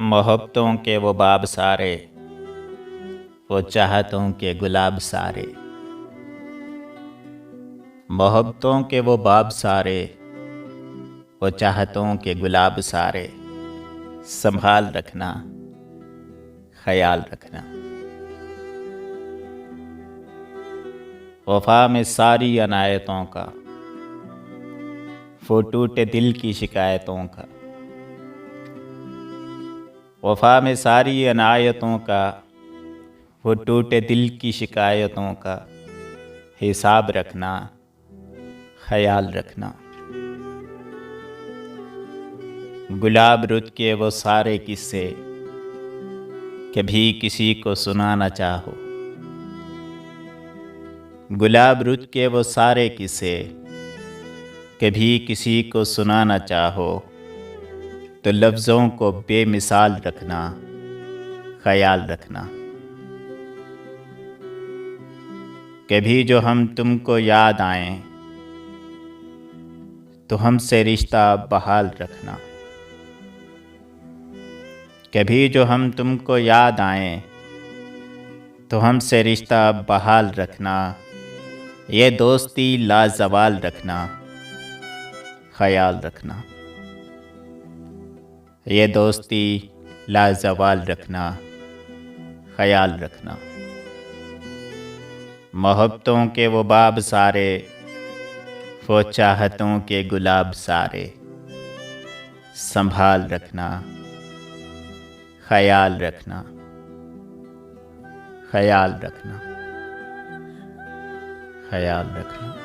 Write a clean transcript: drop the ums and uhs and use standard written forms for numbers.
मोहब्बतों के वो बाब सारे, वो चाहतों के गुलाब सारे। मोहब्बतों के वो बाब सारे, वो चाहतों के गुलाब सारे। संभाल रखना, ख्याल रखना। वफा में सारी अनायतों का, वो टूटे दिल की शिकायतों का। वफा में सारी अनायतों का, वो टूटे दिल की शिकायतों का। हिसाब रखना, ख्याल रखना। गुलाब रुत के वो सारे किस्से, कभी किसी को सुनाना चाहो। गुलाब रुत के वो सारे किस्से, कभी किसी को सुनाना चाहो। तो लफ्ज़ों को बेमिसाल रखना, ख्याल रखना। कभी जो हम तुमको याद आएं, तो हमसे रिश्ता बहाल रखना। कभी जो हम तुमको याद आएं, तो हमसे रिश्ता बहाल रखना। ये दोस्ती लाजवाल रखना, ख्याल रखना। ये दोस्ती लाजवाल रखना, ख्याल रखना। मोहब्बतों के वो बाब सारे, वो चाहतों के गुलाब सारे। संभाल रखना, ख्याल रखना, ख्याल रखना, ख्याल रखना।